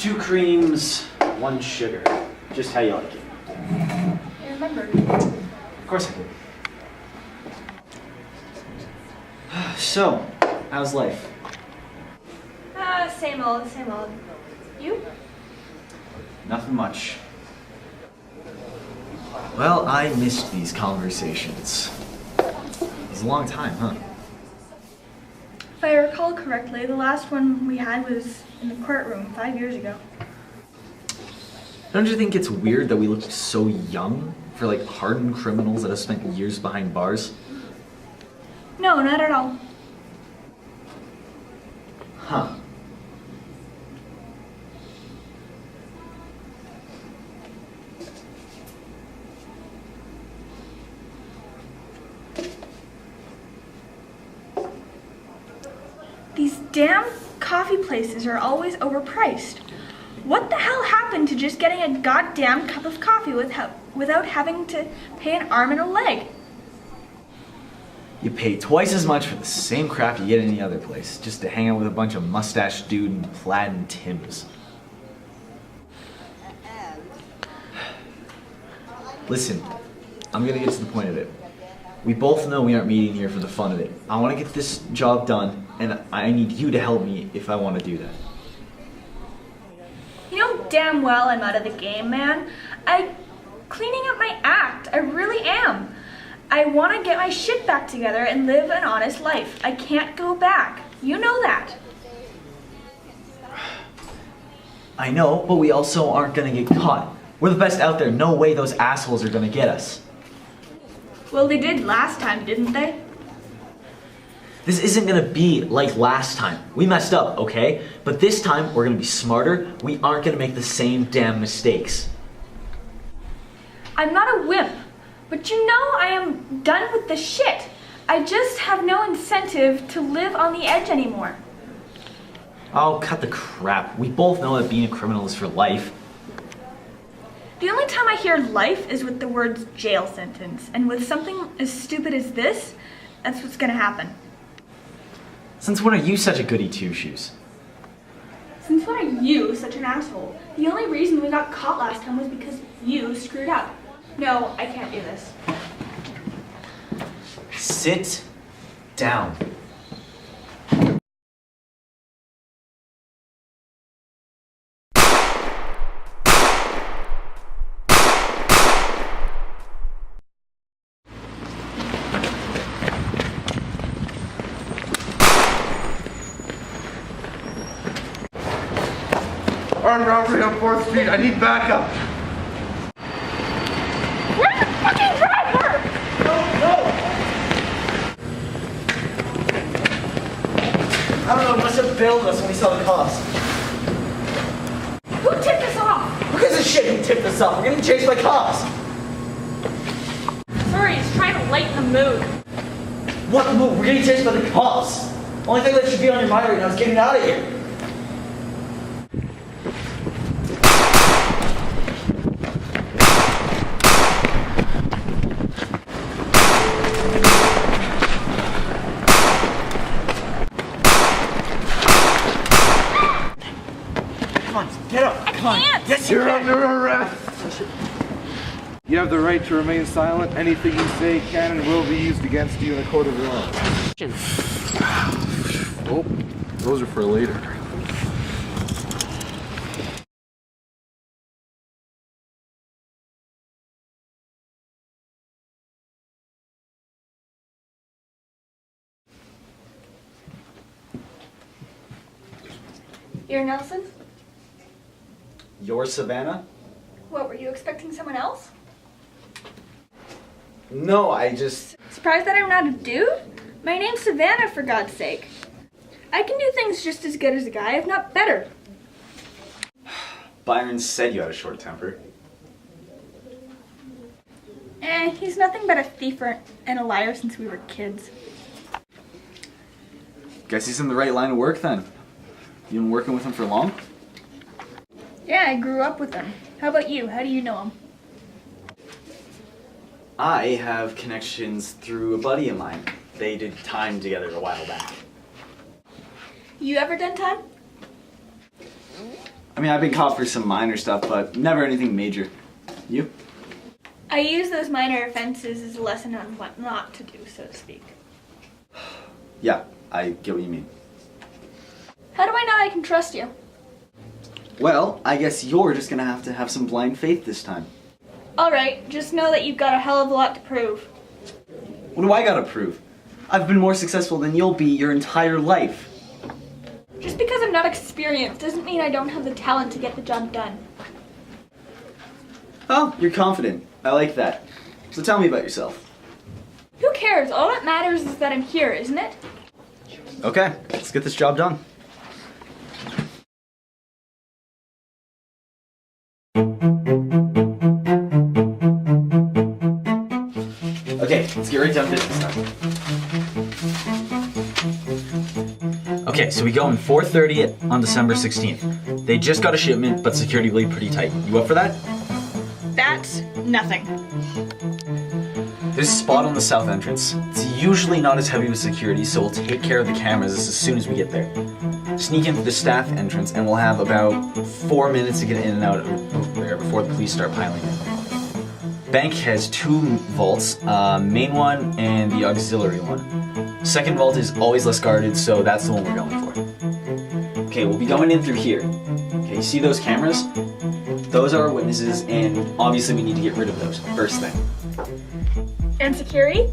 2 creams, 1 sugar. Just how you like it. I remembered. Of course I did. So, how's life? Same old, same old. You? Nothing much. Well, I missed these conversations. It was a long time, huh? If I recall correctly, the last one we had was in the courtroom 5 years ago. Don't you think it's weird that we look so young for like hardened criminals that have spent years behind bars? No, not at all. Huh. These damn coffee places are always overpriced. What the hell happened to just getting a goddamn cup of coffee without having to pay an arm and a leg? You pay twice as much for the same crap you get any other place, just to hang out with a bunch of mustached dude in plaid and Timbs. Listen, I'm gonna get to the point of it. We both know we aren't meeting here for the fun of it. I want to get this job done, and I need you to help me if I want to do that. You know damn well I'm out of the game, man. I'm cleaning up my act. I really am. I want to get my shit back together and live an honest life. I can't go back. You know that. I know, but we also aren't gonna get caught. We're the best out there. No way those assholes are gonna get us. Well, they did last time, didn't they? This isn't gonna be like last time. We messed up, okay? But this time, we're gonna be smarter. We aren't gonna make the same damn mistakes. I'm not a wimp, but you know I am done with the shit. I just have no incentive to live on the edge anymore. Oh, cut the crap. We both know that being a criminal is for life. The only time I hear life is with the words jail sentence, and with something as stupid as this, that's what's gonna happen. Since when are you such a goody two-shoes? Since when are you such an asshole? The only reason we got caught last time was because you screwed up. No, I can't do this. Sit down. Armed robbery on 4th Street. I need backup. Where's the fucking driver? I don't know, must have bailed us when we saw the cops. Who tipped us off? Who gives a shit who tipped us off? We're getting chased by cops. Sorry, he's trying to lighten the mood. What move? We're getting chased by the cops. Only thing that should be on your mind right now is getting out of here. Come on, get up. Come on. can't. Yes, you You're can. under arrest. You have the right to remain silent. Anything you say can and will be used against you in a court of law. Oh, those are for later. You're Nelson? You're Savannah? What, were you expecting someone else? No, I just... Surprised that I'm not a dude? My name's Savannah, for God's sake. I can do things just as good as a guy, if not better. Byron said you had a short temper. He's nothing but a thief and a liar since we were kids. Guess he's in the right line of work then. You been working with him for long? Yeah, I grew up with him. How about you? How do you know him? I have connections through a buddy of mine. They did time together a while back. You ever done time? I mean, I've been caught for some minor stuff, but never anything major. You? I use those minor offenses as a lesson on what not to do, so to speak. Yeah, I get what you mean. How do I know I can trust you? Well, I guess you're just gonna have to have some blind faith this time. Alright, just know that you've got a hell of a lot to prove. What do I gotta prove? I've been more successful than you'll be your entire life. Just because I'm not experienced doesn't mean I don't have the talent to get the job done. Oh, you're confident. I like that. So tell me about yourself. Who cares? All that matters is that I'm here, isn't it? Okay, let's get this job done. Okay, let's get right down to business now. Okay, so we go in 4:30 on December 16th. They just got a shipment, but security will be pretty tight. You up for that? That's nothing. There's a spot on the south entrance. It's usually not as heavy with security, so we'll take care of the cameras as soon as we get there. Sneak into the staff entrance, and we'll have about 4 minutes to get in and out of there before the police start piling in. Bank has 2 vaults, main one and the auxiliary one. Second vault is always less guarded, so that's the one we're going for. Okay, we'll be going in through here. Okay, you see those cameras? Those are our witnesses, and obviously we need to get rid of those first thing. And security?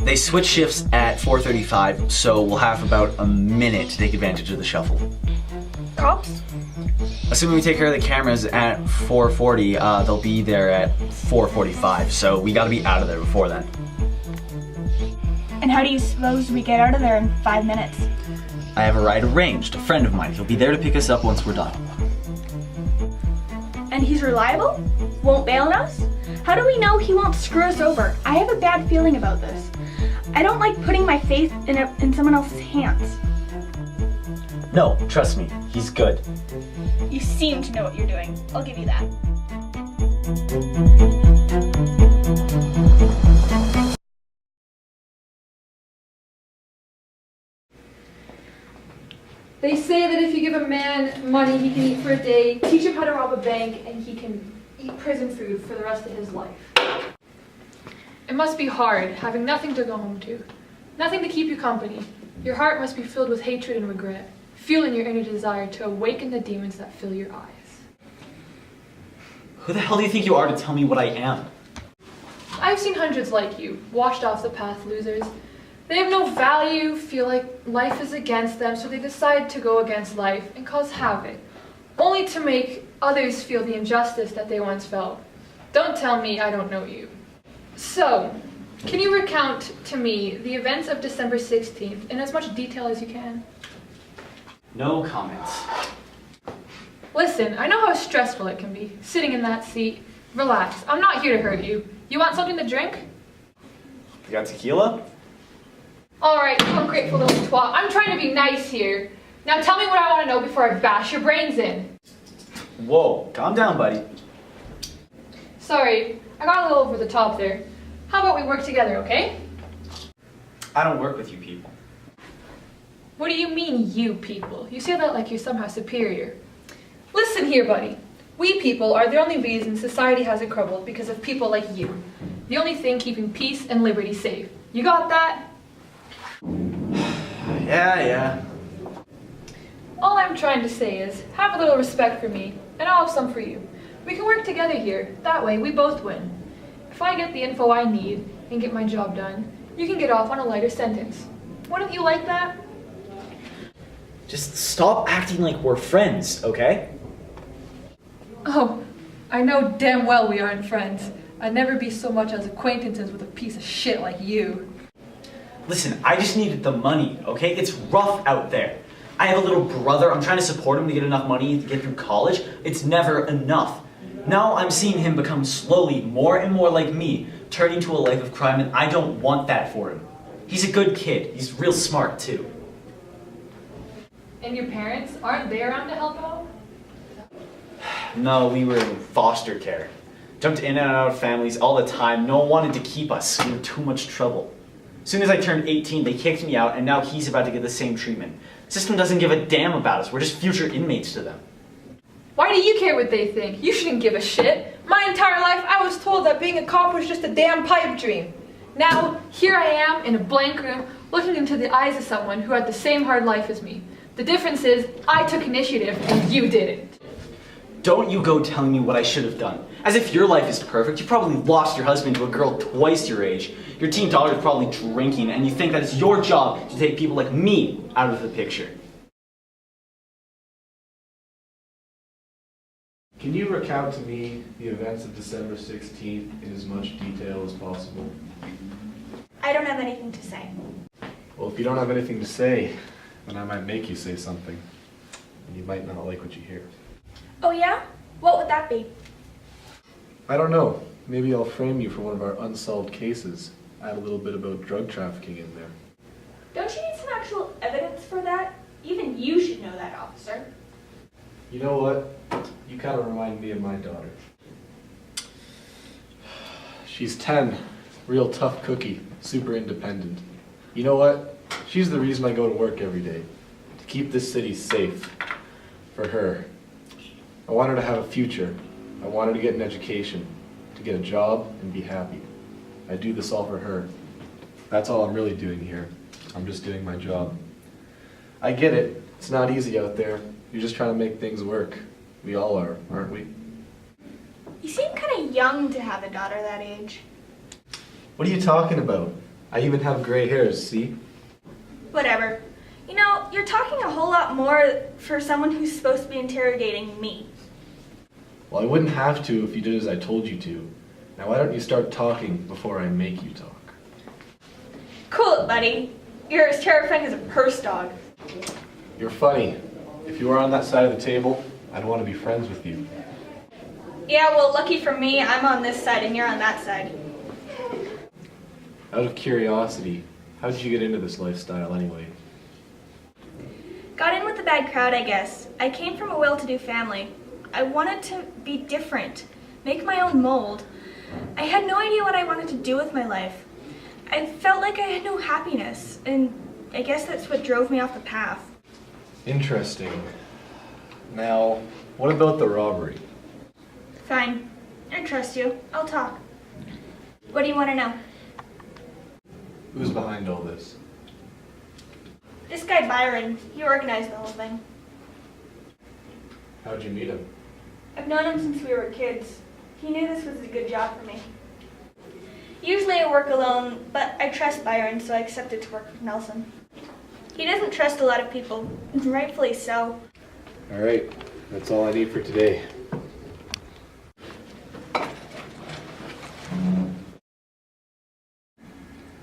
They switch shifts at 4:35, so we'll have about a minute to take advantage of the shuffle. Cops? Assuming we take care of the cameras at 4:40, they'll be there at 4:45, so we gotta be out of there before then. And how do you suppose we get out of there in 5 minutes? I have a ride arranged, a friend of mine. He'll be there to pick us up once we're done. And he's reliable? Won't bail on us? How do we know he won't screw us over? I have a bad feeling about this. I don't like putting my faith in someone else's hands. No, trust me, he's good. You seem to know what you're doing. I'll give you that. They say that if you give a man money he can eat for a day, teach him how to rob a bank, and he can eat prison food for the rest of his life. It must be hard, having nothing to go home to, nothing to keep you company. Your heart must be filled with hatred and regret, fueling your inner desire to awaken the demons that fill your eyes. Who the hell do you think you are to tell me what I am? I've seen hundreds like you, washed off the path losers. They have no value, feel like life is against them, so they decide to go against life and cause havoc, only to make others feel the injustice that they once felt. Don't tell me I don't know you. So, can you recount to me the events of December 16th in as much detail as you can? No comments. Listen, I know how stressful it can be, sitting in that seat. Relax, I'm not here to hurt you. You want something to drink? You got tequila? Alright, you ungrateful little twat. I'm trying to be nice here. Now tell me what I want to know before I bash your brains in. Whoa, calm down, buddy. Sorry, I got a little over the top there. How about we work together, okay? I don't work with you people. What do you mean, you people? You say that like you're somehow superior. Listen here, buddy. We people are the only reason society hasn't crumbled because of people like you. The only thing keeping peace and liberty safe. You got that? Yeah. All I'm trying to say is, have a little respect for me, and I'll have some for you. We can work together here. That way, we both win. If I get the info I need and get my job done, you can get off on a lighter sentence. Wouldn't you like that? Just stop acting like we're friends, okay? Oh, I know damn well we aren't friends. I'd never be so much as acquaintances with a piece of shit like you. Listen, I just needed the money, okay? It's rough out there. I have a little brother. I'm trying to support him to get enough money to get through college. It's never enough. Now I'm seeing him become slowly more and more like me, turning to a life of crime, and I don't want that for him. He's a good kid. He's real smart, too. And your parents, aren't they around to help out? No, we were in foster care. Jumped in and out of families all the time. No one wanted to keep us. We were too much trouble. As soon as I turned 18, they kicked me out, and now he's about to get the same treatment. System doesn't give a damn about us. We're just future inmates to them. Why do you care what they think? You shouldn't give a shit. My entire life I was told that being a cop was just a damn pipe dream. Now, here I am in a blank room looking into the eyes of someone who had the same hard life as me. The difference is, I took initiative and you didn't. Don't you go telling me what I should have done. As if your life is perfect. You probably lost your husband to a girl twice your age. Your teen daughter is probably drinking, and you think that it's your job to take people like me out of the picture. Can you recount to me the events of December 16th in as much detail as possible? I don't have anything to say. Well, if you don't have anything to say, then I might make you say something. And you might not like what you hear. Oh yeah? What would that be? I don't know. Maybe I'll frame you for one of our unsolved cases. Add a little bit about drug trafficking in there. Don't you need some actual evidence for that? Even you should know that, officer. You know what? You kind of remind me of my daughter. She's 10. Real tough cookie. Super independent. You know what? She's the reason I go to work every day. To keep this city safe. For her. I want her to have a future. I want her to get an education. To get a job and be happy. I do this all for her. That's all I'm really doing here. I'm just doing my job. I get it. It's not easy out there. You're just trying to make things work. We all are, aren't we? You seem kind of young to have a daughter that age. What are you talking about? I even have gray hairs, see? Whatever. You know, you're talking a whole lot more for someone who's supposed to be interrogating me. Well, I wouldn't have to if you did as I told you to. Now why don't you start talking before I make you talk? Cool it, buddy. You're as terrifying as a purse dog. You're funny. If you were on that side of the table, I'd want to be friends with you. Yeah, well, lucky for me, I'm on this side and you're on that side. Out of curiosity, how did you get into this lifestyle anyway? Got in with the bad crowd, I guess. I came from a well-to-do family. I wanted to be different, make my own mold. I had no idea what I wanted to do with my life. I felt like I had no happiness, and I guess that's what drove me off the path. Interesting. Now, what about the robbery? Fine. I trust you. I'll talk. What do you want to know? Who's behind all this? This guy Byron, he organized the whole thing. How'd you meet him? I've known him since we were kids. He knew this was a good job for me. Usually I work alone, but I trust Byron, so I accepted to work with Nelson. He doesn't trust a lot of people, and rightfully so. All right, that's all I need for today.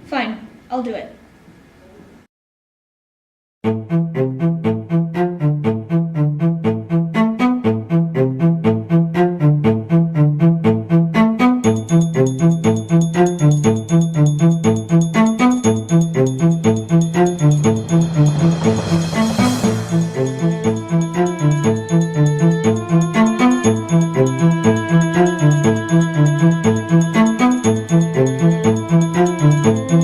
Fine, I'll do it.